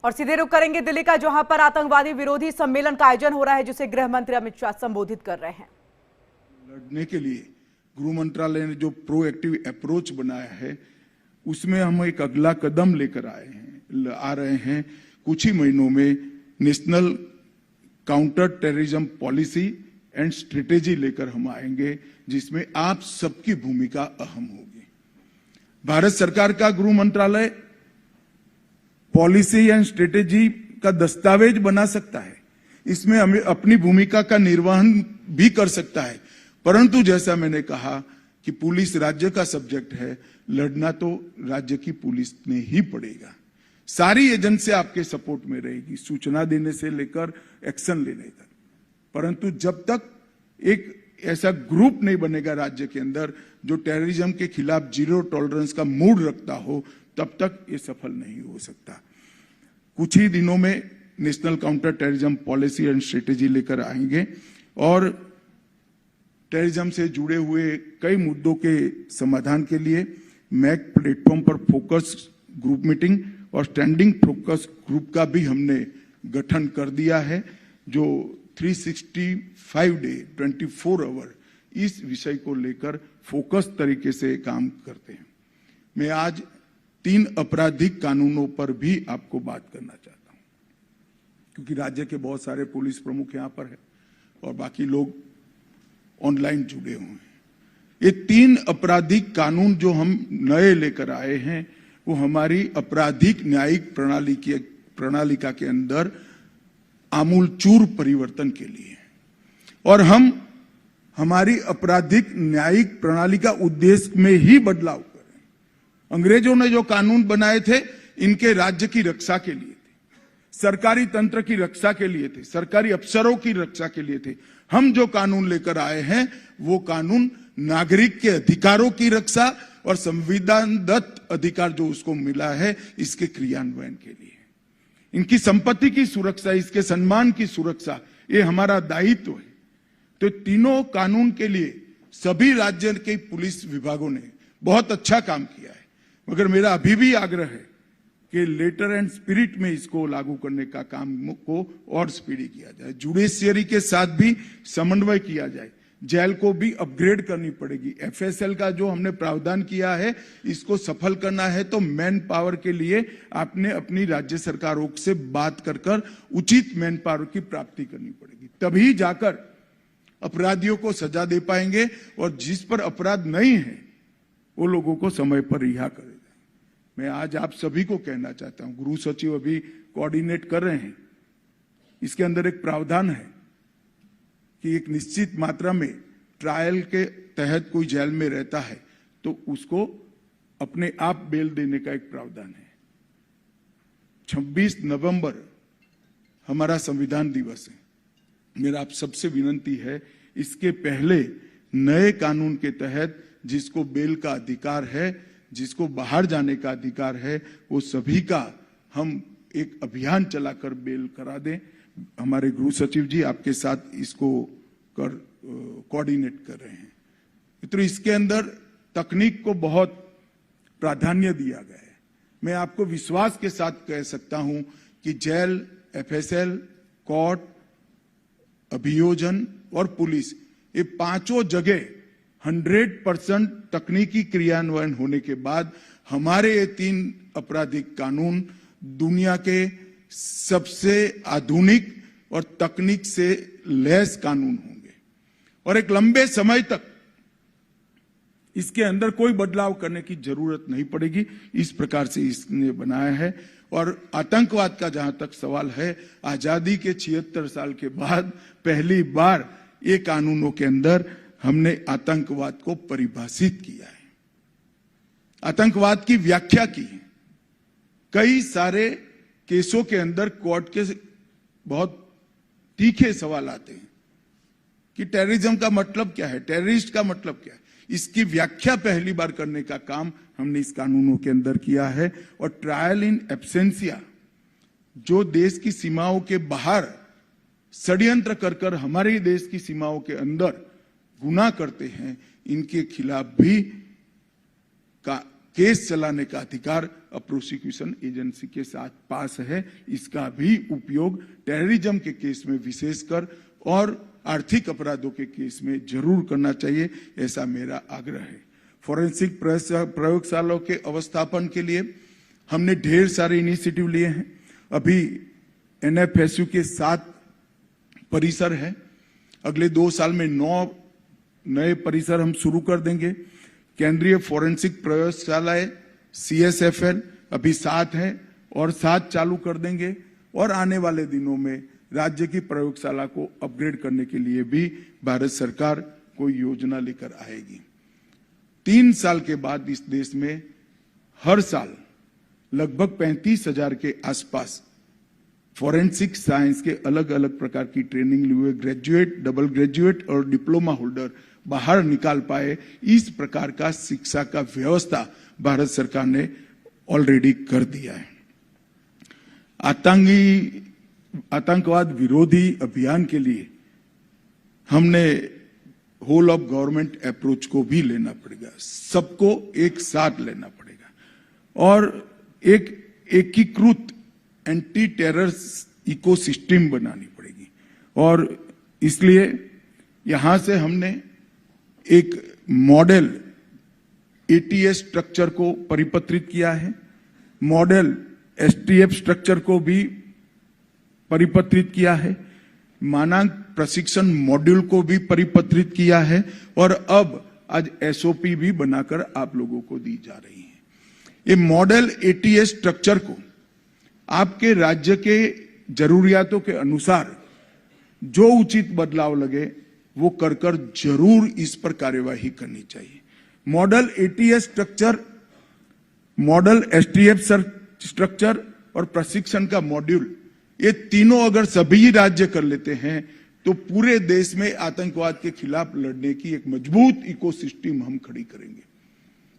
और सीधे रुख करेंगे दिल्ली का, जहां पर आतंकवादी विरोधी सम्मेलन का आयोजन हो रहा है, जिसे गृह मंत्री अमित शाह संबोधित कर रहे हैं। लड़ने के लिए गृह मंत्रालय ने जो प्रोएक्टिव अप्रोच बनाया है, उसमें हम एक अगला कदम लेकर आ रहे हैं। कुछ ही महीनों में national counter terrorism policy and strategy लेकर हम आएंगे, जिसमें आप सबकी भूमिका अहम होगी। भारत सरकार का गृह मंत्रालय पॉलिसी एंड स्ट्रेटेजी का दस्तावेज बना सकता है, इसमें हमें अपनी भूमिका का निर्वहन भी कर सकता है, परंतु जैसा मैंने कहा कि पुलिस राज्य का सब्जेक्ट है, लड़ना तो राज्य की पुलिस ने ही पड़ेगा। सारी एजेंसी आपके सपोर्ट में रहेगी, सूचना देने से लेकर एक्शन लेने तक। परंतु जब तक एक ऐसा ग्रुप नहीं बनेगा राज्य के अंदर जो टेररिज्म के खिलाफ जीरो टॉलरेंस का मूड रखता हो, तब तक ये सफल नहीं हो सकता। कुछ ही दिनों में national counter terrorism policy and strategy लेकर आएंगे और टेररिज्म से जुड़े हुए कई मुद्दों के समाधान के लिए मैक प्लेटफॉर्म पर फोकस ग्रुप मीटिंग और स्टैंडिंग फोकस ग्रुप का भी हमने गठन कर दिया है, जो 365 डे 24 आवर इस विषय को लेकर फोकस तरीके से काम करते हैं। मैं आज 3 आपराधिक कानूनों पर भी आपको बात करना चाहता हूं, क्योंकि राज्य के बहुत सारे पुलिस प्रमुख यहां पर है और बाकी लोग ऑनलाइन जुड़े हुए हैं। ये 3 आपराधिक कानून जो हम नए लेकर आए हैं, वो हमारी आपराधिक न्यायिक प्रणालिका के अंदर आमूलचूर परिवर्तन के लिए, और हम हमारी आपराधिक न्यायिक प्रणाली का उद्देश्य में ही बदलाव करें। अंग्रेजों ने जो कानून बनाए थे, इनके राज्य की रक्षा के लिए थे, सरकारी तंत्र की रक्षा के लिए थे, सरकारी अफसरों की रक्षा के लिए थे। हम जो कानून लेकर आए हैं, वो कानून नागरिक के अधिकारों की रक्षा और संविधानदत्त अधिकार जो उसको मिला है, इसके क्रियान्वयन के लिए, इनकी संपत्ति की सुरक्षा, इसके सम्मान की सुरक्षा, ये हमारा दायित्व है। तो तीनों कानून के लिए सभी राज्य के पुलिस विभागों ने बहुत अच्छा काम किया है, मगर मेरा अभी भी आग्रह है कि लेटर एंड स्पिरिट में इसको लागू करने का काम को और स्पीडी किया जाए। जुडिशियरी के साथ भी समन्वय किया जाए, जेल को भी अपग्रेड करनी पड़ेगी। एफएसएल का जो हमने प्रावधान किया है, इसको सफल करना है तो मैन पावर के लिए आपने अपनी राज्य सरकारों से बात कर उचित मैन पावर की प्राप्ति करनी पड़ेगी, तभी जाकर अपराधियों को सजा दे पाएंगे, और जिस पर अपराध नहीं है वो लोगों को समय पर रिहा करेगा। मैं आज आप सभी को कहना चाहता हूं, गृह सचिव अभी कोऑर्डिनेट कर रहे हैं, इसके अंदर एक प्रावधान है कि एक निश्चित मात्रा में ट्रायल के तहत कोई जेल में रहता है तो उसको अपने आप बेल देने का एक प्रावधान है। 26 नवंबर हमारा संविधान दिवस है। मेरा आप सबसे विनती है, इसके पहले नए कानून के तहत जिसको बेल का अधिकार है, जिसको बाहर जाने का अधिकार है, वो सभी का हम एक अभियान चलाकर बेल करा दें। हमारे गृह सचिव जी आपके साथ इसको कोऑर्डिनेट कर रहे हैं। तो इसके अंदर तकनीक को बहुत प्राधान्य दिया गया है। मैं आपको विश्वास के साथ कह सकता हूं कि जेल, एफएसएल, कोर्ट, अभियोजन और पुलिस, ये पांचों जगह 100% तकनीकी क्रियान्वयन होने के बाद हमारे ये 3 आपराधिक कानून दुनिया के सबसे आधुनिक और तकनीक से लैस कानून होंगे, और एक लंबे समय तक इसके अंदर कोई बदलाव करने की जरूरत नहीं पड़ेगी। इस प्रकार से इसने बनाया है। और आतंकवाद का जहां तक सवाल है, आजादी के 76 साल के बाद पहली बार ये कानूनों के अंदर हमने आतंकवाद को परिभाषित किया है, आतंकवाद की व्याख्या की है। कई सारे केसों के अंदर कोर्ट के बहुत तीखे सवाल आते हैं कि टेररिज्म का मतलब क्या है, टेररिस्ट का मतलब क्या है। इसकी व्याख्या पहली बार करने का काम हमने इस कानूनों के अंदर किया है। और ट्रायल इन एब्सेंसिया, जो देश की सीमाओं के बाहर षड्यंत्र कर हमारे देश की सीमाओं के अंदर गुनाह करते हैं, इनके खिलाफ भी केस चलाने का अधिकार अब प्रोसिक्यूशन एजेंसी के साथ पास है। इसका भी उपयोग टेररिज्म के केस में विशेषकर और आर्थिक अपराधों के केस में जरूर करना चाहिए, ऐसा मेरा आग्रह है। फॉरेंसिक प्रयोगशालाओं के अवस्थापन के लिए हमने ढेर सारे इनिशिएटिव लिए हैं। अभी एनएफएसयू के 7 परिसर है, अगले 2 साल में 9 नए परिसर हम शुरू कर देंगे। केंद्रीय फॉरेंसिक प्रयोगशालाएं CSFL अभी 7 है और 7 चालू कर देंगे और आने वाले दिनों में राज्य की प्रयोगशाला को अपग्रेड करने के लिए भी भारत सरकार कोई योजना लेकर आएगी। 3 साल के बाद इस देश में हर साल लगभग 35,000 के आसपास फॉरेंसिक साइंस के अलग अलग प्रकार की ट्रेनिंग लिए हुए ग्रेजुएट, डबल ग्रेजुएट और डिप्लोमा होल्डर बाहर निकाल पाए। इस प्रकार का शिक्षा का व्यवस्था भारत सरकार ने ऑलरेडी कर दिया है। आतंकवाद विरोधी अभियान के लिए हमने होल ऑफ गवर्नमेंट अप्रोच को भी लेना पड़ेगा, सबको एक साथ लेना पड़ेगा और एक एकीकृत एंटी टेरर इकोसिस्टम बनानी पड़ेगी। और इसलिए यहां से हमने एक मॉडल ATS स्ट्रक्चर को परिपत्रित किया है, मॉडल STF स्ट्रक्चर को भी परिपत्रित किया है, मानक प्रशिक्षण मॉड्यूल को भी परिपत्रित किया है और अब आज SOP भी बनाकर आप लोगों को दी जा रही है। ये मॉडल ATS स्ट्रक्चर को आपके राज्य के जरूरियातों के अनुसार जो उचित बदलाव लगे वो कर जरूर इस पर कार्यवाही करनी चाहिए। Model ATS structure, model STF structure और प्रशिक्षण का मॉड्यूल, ये तीनों अगर सभी राज्य कर लेते हैं तो पूरे देश में आतंकवाद के खिलाफ लड़ने की एक मजबूत इकोसिस्टम हम खड़ी करेंगे,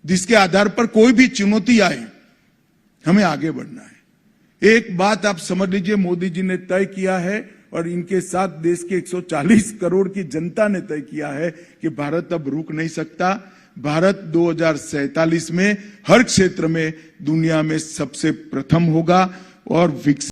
जिसके आधार पर कोई भी चुनौती आए हमें आगे बढ़ना है। एक बात आप समझ लीजिए, मोदी जी ने तय किया है और इनके साथ देश के 140 करोड़ की जनता ने तय किया है कि भारत अब रुक नहीं सकता। भारत 2047 में हर क्षेत्र में दुनिया में सबसे प्रथम होगा और विकसित